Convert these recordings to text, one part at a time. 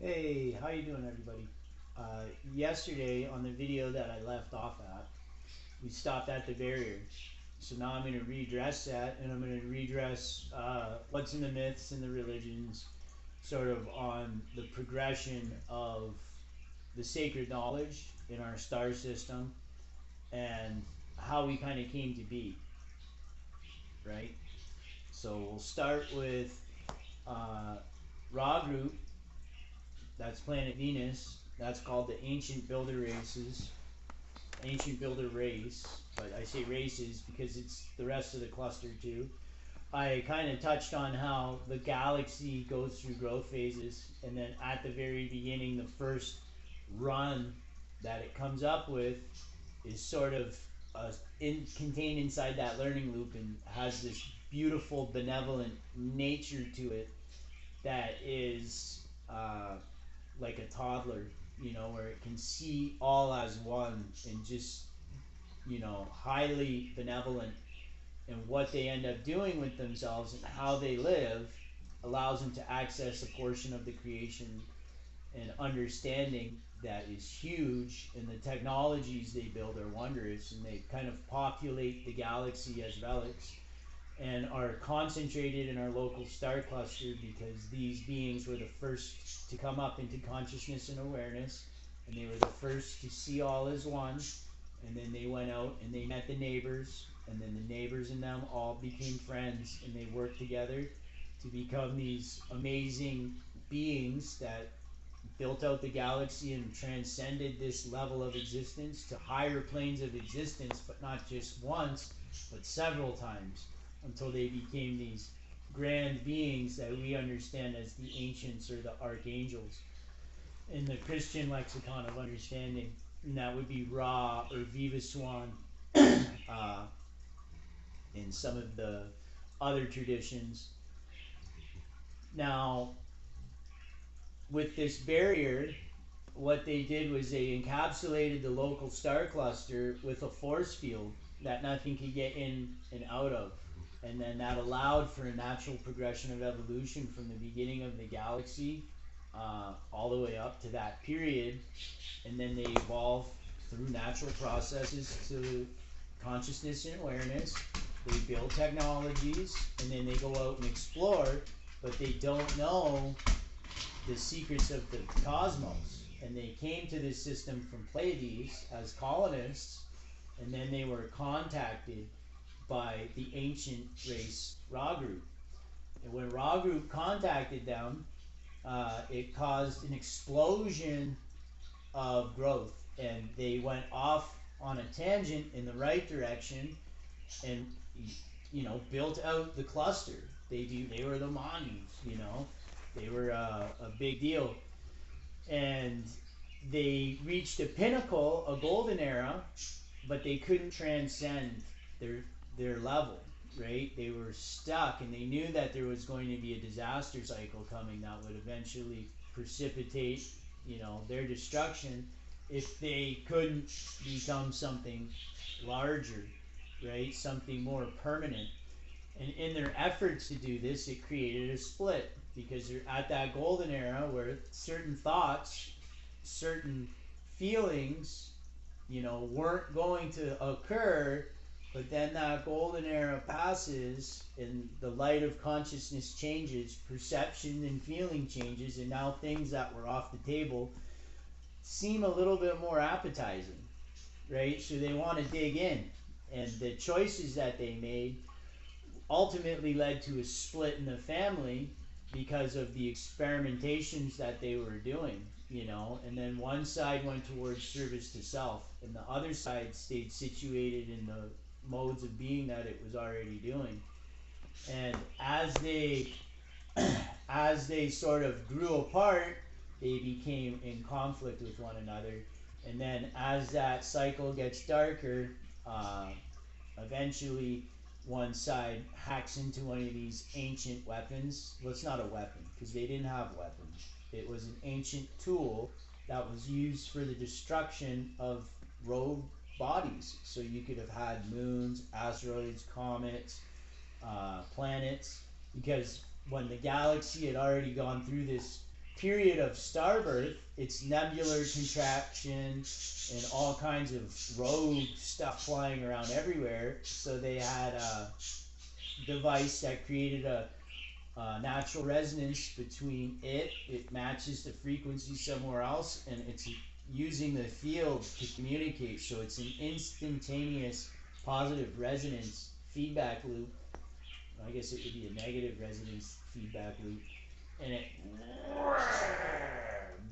Hey, how you doing, everybody? Yesterday on the video that I left off at, we stopped at the barrier. So now I'm going to redress that, and I'm going to redress what's in the myths and the religions, sort of on the progression of the sacred knowledge in our star system and how we kind of came to be, right? So we'll start with uh, Ra group, that's planet Venus. That's called the ancient builder race, but I say races because it's the rest of the cluster too. I kind of touched on how the galaxy goes through growth phases, and then at the very beginning, the first run that it comes up with is sort of contained inside that learning loop and has this beautiful, benevolent nature to it that is like a toddler, where it can see all as one and just, highly benevolent. And what they end up doing with themselves and how they live allows them to access a portion of the creation and understanding that is huge. And the technologies they build are wondrous, and they kind of populate the galaxy as relics and are concentrated in our local star cluster because these beings were the first to come up into consciousness and awareness, and they were the first to see all as one. And then they went out and they met the neighbors, and then the neighbors and them all became friends, and they worked together to become these amazing beings that built out the galaxy and transcended this level of existence to higher planes of existence, but not just once, but several times, until they became these grand beings that we understand as the ancients or the archangels in the Christian lexicon of understanding. And that would be Ra or Vivaswan in some of the other traditions. Now, with this barrier, what they did was they encapsulated the local star cluster with a force field that nothing could get in and out of. And then that allowed for a natural progression of evolution from the beginning of the galaxy all the way up to that period. And then they evolve through natural processes to consciousness and awareness. They build technologies, and then they go out and explore, but they don't know the secrets of the cosmos. And they came to this system from Pleiades as colonists, and then they were contacted by the ancient race Ra group. And when Ra group contacted them, it caused an explosion of growth, and they went off on a tangent in the right direction, and built out the cluster. They were the Manus, they were a big deal, and they reached a pinnacle, a golden era, but they couldn't transcend their their level. Right? They were stuck, and they knew that there was going to be a disaster cycle coming that would eventually precipitate, their destruction if they couldn't become something larger, right? Something more permanent. And in their efforts to do this, it created a split because they're at that golden era where certain thoughts, certain feelings, weren't going to occur. But then that golden era passes, and the light of consciousness changes, perception and feeling changes, and now things that were off the table seem a little bit more appetizing, right? So they want to dig in, and the choices that they made ultimately led to a split in the family because of the experimentations that they were doing, and then one side went towards service to self, and the other side stayed situated in the modes of being that it was already doing. And as they sort of grew apart, they became in conflict with one another. And then as that cycle gets darker, uh, eventually one side hacks into one of these ancient weapons. Well, it's not a weapon because they didn't have weapons. It was an ancient tool that was used for the destruction of rogue bodies. So you could have had moons, asteroids, comets, planets, because when the galaxy had already gone through this period of starbirth, it's nebular contraction and all kinds of rogue stuff flying around everywhere. So they had a device that created a natural resonance between it. It matches the frequency somewhere else, and it's using the field to communicate. So it's an instantaneous positive resonance feedback loop. I guess it would be a negative resonance feedback loop, and it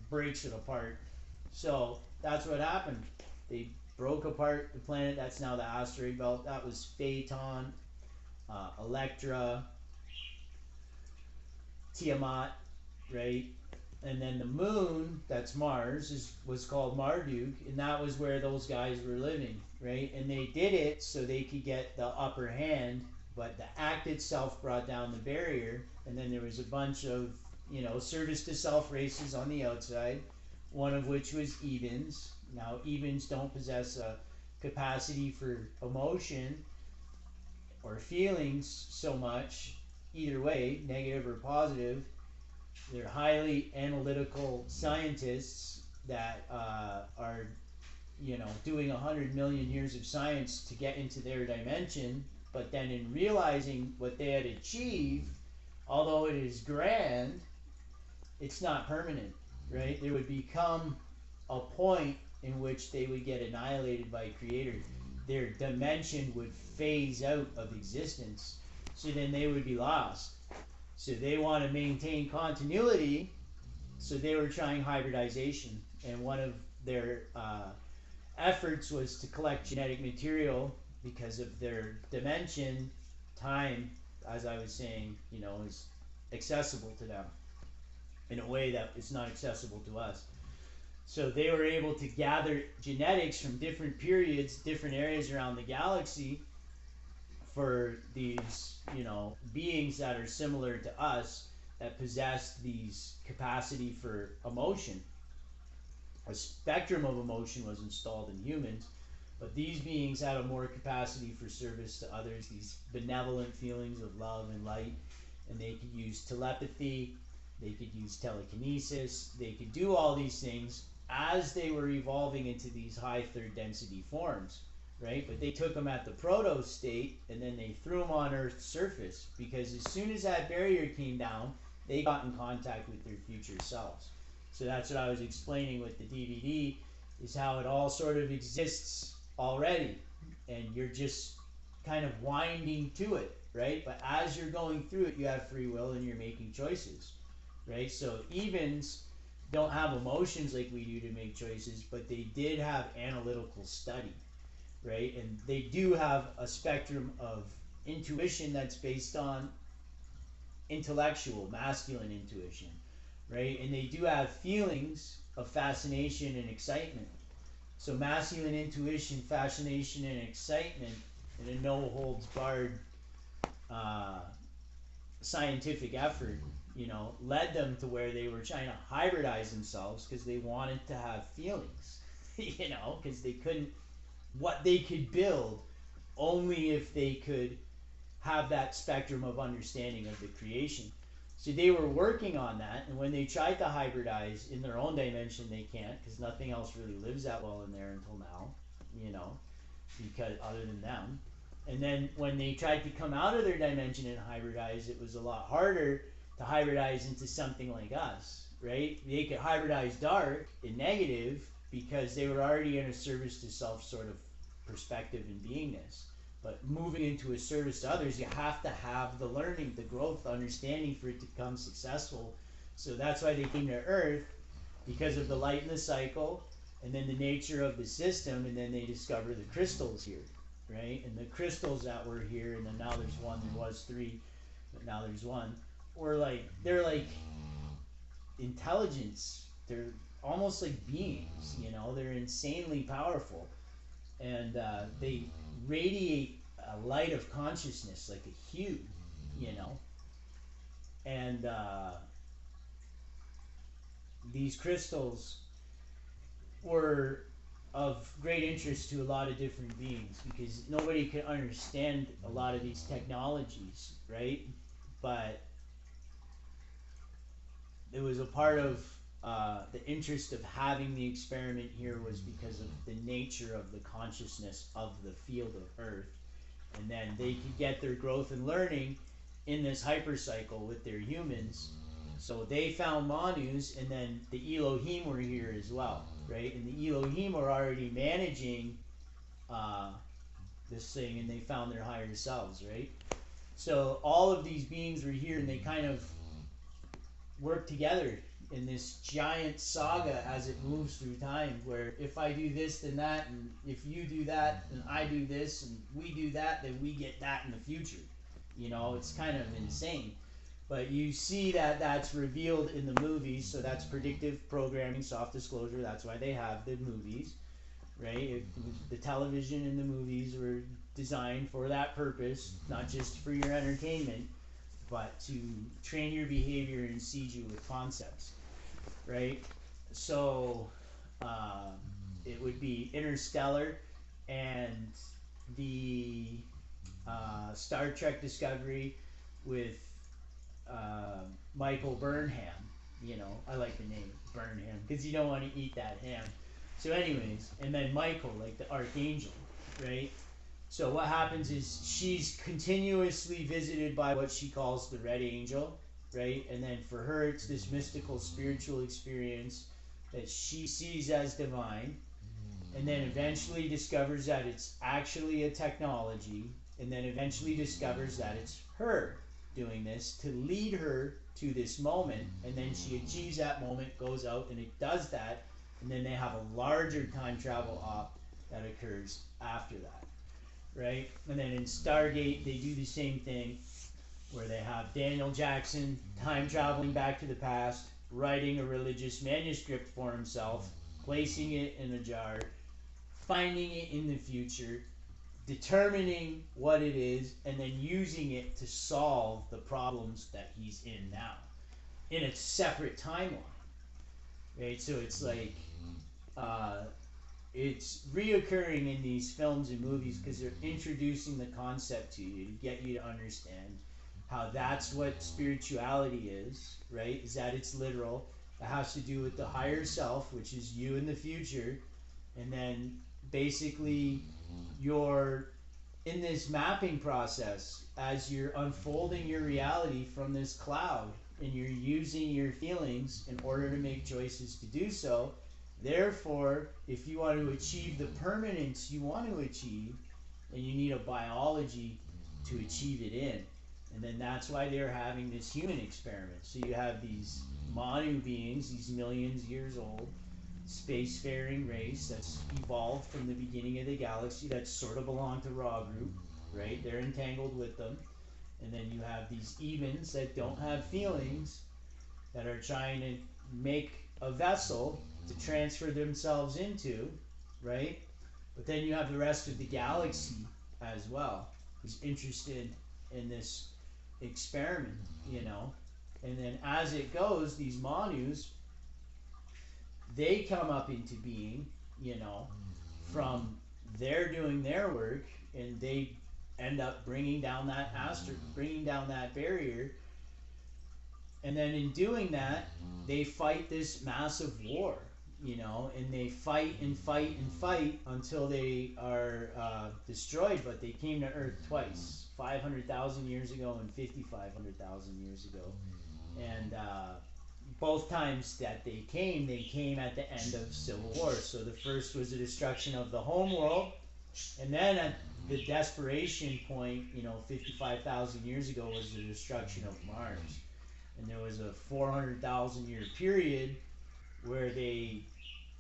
breaks it apart. So that's what happened. They broke apart the planet. That's now the asteroid belt. That was Phaeton, Electra, Tiamat, right? And then the moon, that's Mars, was called Marduk, and that was where those guys were living, right? And they did it so they could get the upper hand, but the act itself brought down the barrier, and then there was a bunch of, service to self races on the outside, one of which was Ebens. Now, Ebens don't possess a capacity for emotion or feelings so much, either way, negative or positive. They're highly analytical scientists that are, doing 100 million years of science to get into their dimension. But then in realizing what they had achieved, although it is grand, it's not permanent, right? There would become a point in which they would get annihilated by Creator. Their dimension would phase out of existence. So then they would be lost. So they want to maintain continuity. So they were trying hybridization. And one of their efforts was to collect genetic material because of their dimension. Time, as I was saying, is accessible to them in a way that is not accessible to us. So they were able to gather genetics from different periods, different areas around the galaxy for these, beings that are similar to us that possess these capacity for emotion. A spectrum of emotion was installed in humans, but these beings had a more capacity for service to others, these benevolent feelings of love and light, and they could use telepathy, they could use telekinesis, they could do all these things as they were evolving into these high third density forms, right? But they took them at the proto state and then they threw them on Earth's surface, because as soon as that barrier came down, they got in contact with their future selves. So that's what I was explaining with the DVD, is how it all sort of exists already, and you're just kind of winding to it, right? But as you're going through it, you have free will and you're making choices, right? So Ebens don't have emotions like we do to make choices, but they did have analytical study, right? And they do have a spectrum of intuition that's based on intellectual, masculine intuition, right? And they do have feelings of fascination and excitement. So masculine intuition, fascination, and excitement in a no-holds-barred scientific effort, led them to where they were trying to hybridize themselves because they wanted to have feelings, because they couldn't, what they could build only if they could have that spectrum of understanding of the creation. So they were working on that, and when they tried to hybridize in their own dimension, they can't, because nothing else really lives that well in there until now, because other than them. And then when they tried to come out of their dimension and hybridize, it was a lot harder to hybridize into something like us, right? They could hybridize dark and negative because they were already in a service to self sort of perspective and beingness. But moving into a service to others, you have to have the learning, the growth, the understanding for it to become successful. So that's why they came to Earth, because of the light in the cycle, and then the nature of the system, and then they discover the crystals here, right? And the crystals that were here, and then now there's one, there was three, but now there's one, they're like intelligence. They're almost like beings, they're insanely powerful. And they radiate a light of consciousness, like a hue, and these crystals were of great interest to a lot of different beings because nobody could understand a lot of these technologies, right? But it it was a part of the interest of having the experiment here was because of the nature of the consciousness of the field of Earth. And then they could get their growth and learning in this hypercycle with their humans. So they found Manus, and then the Elohim were here as well, right? And the Elohim were already managing this thing, and they found their higher selves, right? So all of these beings were here, and they kind of work together in this giant saga as it moves through time, where if I do this then that, and if you do that then I do this, and we do that then we get that in the future. You know, it's kind of insane, but you see that that's revealed in the movies. So that's predictive programming, soft disclosure. That's why they have the movies, right? The television and the movies were designed for that purpose, not just for your entertainment, but to train your behavior and seed you with concepts, right? So it would be Interstellar and the Star Trek Discovery with Michael Burnham. You know, I like the name Burnham because you don't want to eat that ham. So anyways, and then Michael, like the archangel, right? So what happens is she's continuously visited by what she calls the Red Angel, right? And then for her, it's this mystical spiritual experience that she sees as divine, and then eventually discovers that it's actually a technology, and then eventually discovers that it's her doing this to lead her to this moment, and then she achieves that moment, goes out, and it does that, and then they have a larger time travel op that occurs after that. Right? And then in Stargate, they do the same thing where they have Daniel Jackson time traveling back to the past, writing a religious manuscript for himself, placing it in a jar, finding it in the future, determining what it is, and then using it to solve the problems that he's in now in a separate timeline. Right? So it's like it's reoccurring in these films and movies because they're introducing the concept to you to get you to understand how that's what spirituality is, right? Is that it's literal. It has to do with the higher self, which is you in the future. And then basically you're in this mapping process as you're unfolding your reality from this cloud, and you're using your feelings in order to make choices to do so. Therefore, if you want to achieve the permanence you want to achieve, then you need a biology to achieve it in. And then that's why they're having this human experiment. So you have these Manu beings, these millions years old, spacefaring race that's evolved from the beginning of the galaxy that sort of belong to Ra group, right? They're entangled with them. And then you have these Ebens that don't have feelings that are trying to make a vessel to transfer themselves into, right? But then you have the rest of the galaxy as well, who's interested in this experiment, you know? And then as it goes, these Manus, they come up into being, you know, from their doing their work, and they end up bringing down that bringing down that barrier. And then in doing that, they fight this massive war, you know, and they fight and fight and fight until they are destroyed. But they came to Earth twice, 500,000 years ago and 5,500,000 years ago. And both times that they came at the end of Civil War. So the first was the destruction of the home world, and then at the desperation point, you know, 55,000 years ago was the destruction of Mars. And there was a 400,000 year period where they,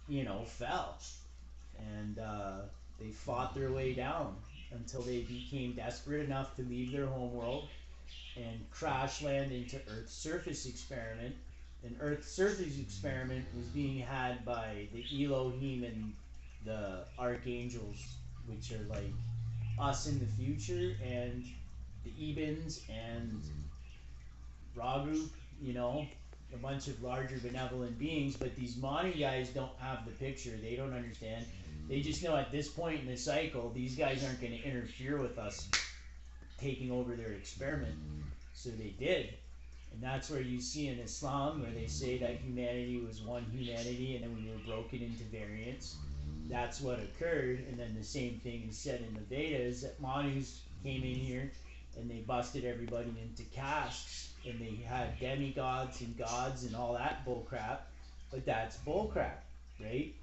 you know, fell, and they fought their way down until they became desperate enough to leave their homeworld and crash land into Earth's surface experiment. And Earth's surface experiment was being had by the Elohim and the archangels, which are like us in the future, and the Ebens and Ra group, you know, a bunch of larger benevolent beings. But these Manu guys don't have the picture. They don't understand. They just know at this point in the cycle, these guys aren't going to interfere with us taking over their experiment. So they did. And that's where you see in Islam where they say that humanity was one humanity and then we were broken into variants. That's what occurred. And then the same thing is said in the Vedas that Manus came in here and they busted everybody into castes and they had demigods and gods and all that bullcrap. But that's bullcrap, right?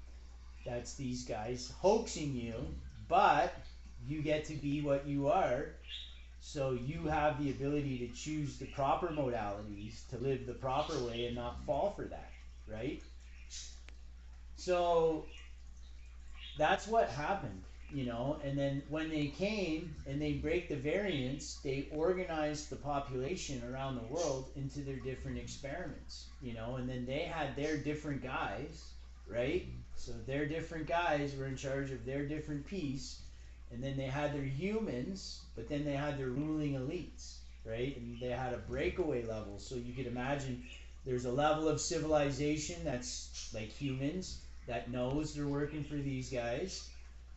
That's these guys hoaxing you, but you get to be what you are. So you have the ability to choose the proper modalities to live the proper way and not fall for that, right? So that's what happened, you know. And then when they came and they break the variants, they organized the population around the world into their different experiments, you know. And then they had their different guys, right? So their different guys were in charge of their different piece, and then they had their humans, but then they had their ruling elites, right? And they had a breakaway level. So you could imagine there's a level of civilization that's like humans that knows they're working for these guys,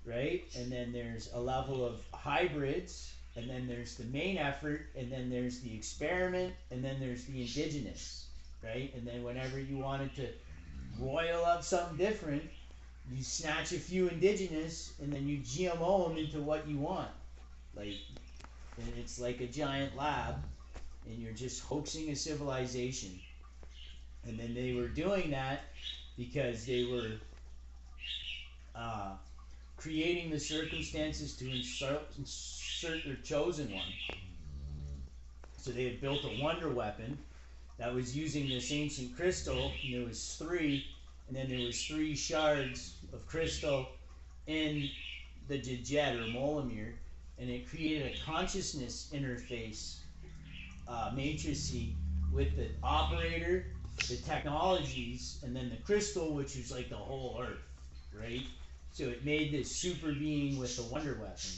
right? And then there's a level of hybrids, and then there's the main effort, and then there's the experiment, and then there's the indigenous, right? And then whenever you wanted to royal up something different, you snatch a few indigenous, and then you GMO them into what you want. Like, and it's like a giant lab, and you're just hoaxing a civilization. And then they were doing that because they were creating the circumstances to insert their chosen one. So they had built a wonder weapon that was using this ancient crystal, and there was three, and then there was three shards of crystal in the Djedjed or Molamir, and it created a consciousness interface matrixy with the operator, the technologies, and then the crystal, which is like the whole earth, right? So it made this super being with the wonder weapon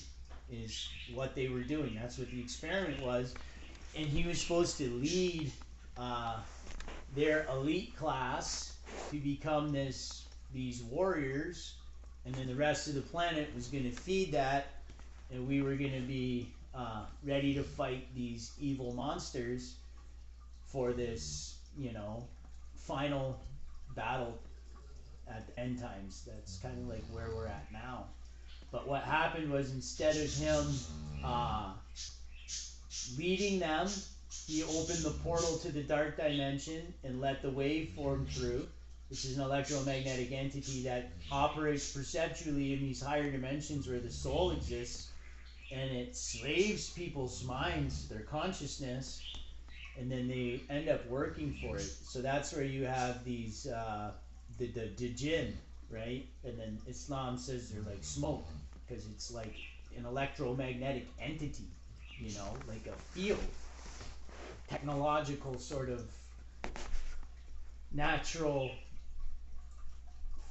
is what they were doing. That's what the experiment was. And he was supposed to lead their elite class to become these warriors, and then the rest of the planet was going to feed that, and we were going to be ready to fight these evil monsters for this, you know, final battle at the end times. That's kind of like where we're at now. But what happened was instead of him leading them, he opened the portal to the dark dimension and let the waveform through, which is an electromagnetic entity that operates perceptually in these higher dimensions where the soul exists, and it slaves people's minds, their consciousness, and then they end up working for it. So that's where you have these the jinn, right? And then Islam says they're like smoke because it's like an electromagnetic entity, you know, like a field, technological sort of natural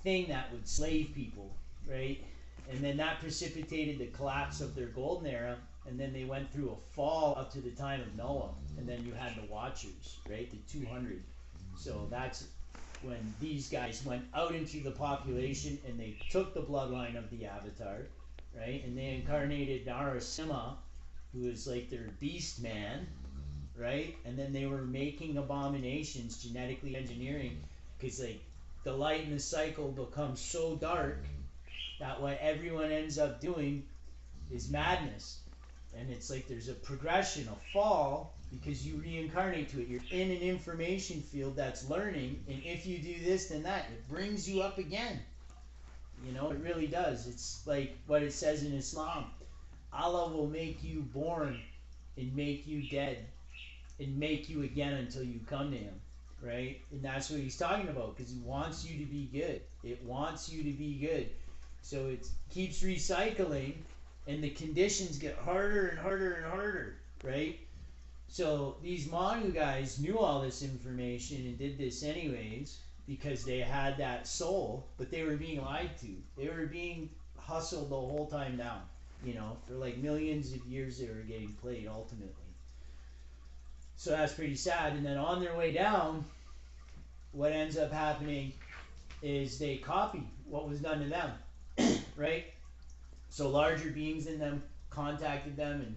thing that would slave people, right? And then that precipitated the collapse of their golden era, and then they went through a fall up to the time of Noah, and then you had the Watchers, right, the 200. So that's when these guys went out into the population and they took the bloodline of the Avatar, right, and they incarnated Narasimha, who is like their beast man, right, and then they were making abominations, genetically engineering, because like the light in the cycle becomes so dark that what everyone ends up doing is madness. And it's like there's a progression, a fall, because you reincarnate to it. You're in an information field that's learning, and if you do this, then that, it brings you up again. You know, it really does. It's like what it says in Islam. Allah will make you born and make you dead and make you again until you come to him, right? And that's what he's talking about, because he wants you to be good. It wants you to be good. So it keeps recycling, and the conditions get harder and harder and harder, right? So these Manu guys knew all this information and did this anyways because they had that soul, but they were being lied to. They were being hustled the whole time down, you know, for like millions of years they were getting played ultimately. So that's pretty sad. And then on their way down, what ends up happening is they copy what was done to them, right? So larger beings than them contacted them and,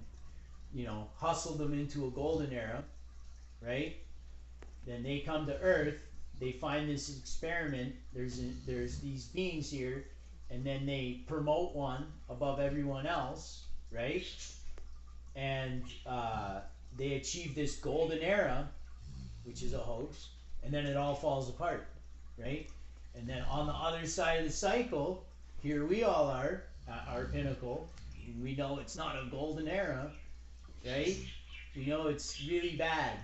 you know, hustled them into a golden era, right? Then they come to Earth. They find this experiment. There's these beings here, and then they promote one above everyone else, right? And they achieve this golden era, which is a hoax, and then it all falls apart, right? And then on the other side of the cycle, here we all are at our pinnacle. We know it's not a golden era, right? We know it's really bad.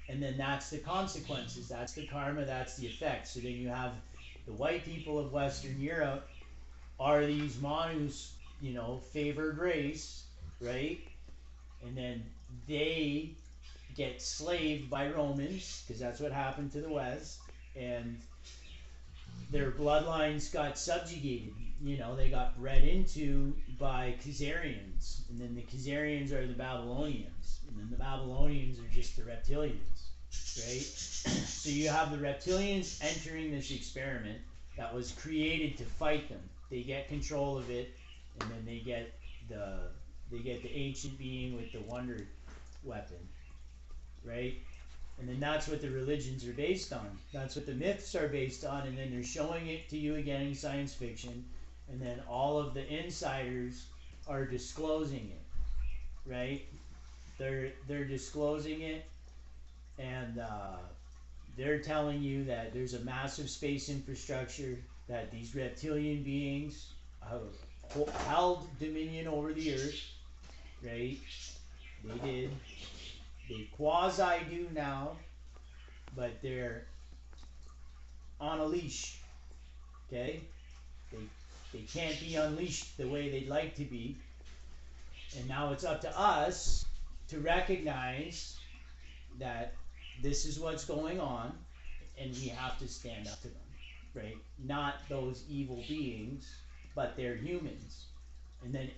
And then that's the consequences, that's the karma, that's the effect. So then you have the white people of Western Europe are these Manus, favored race, right? And then they get slaved by Romans, because that's what happened to the West, and their bloodlines got subjugated. They got bred into by Khazarians, and then the Khazarians are the Babylonians, and then the Babylonians are just the reptilians, right? So you have the reptilians entering this experiment that was created to fight them. They get control of it, and then they get the ancient being with the wonder weapon, right? And then that's what the religions are based on. That's what the myths are based on, and then they're showing it to you again in science fiction, and then all of the insiders are disclosing it, right? They're disclosing it, and they're telling you that there's a massive space infrastructure, that these reptilian beings held dominion over the earth, right? They did. They quasi do now, but they're on a leash. Okay? They can't be unleashed the way they'd like to be. And now it's up to us to recognize that this is what's going on, and we have to stand up to them, right? Not those evil beings, but they're humans. And then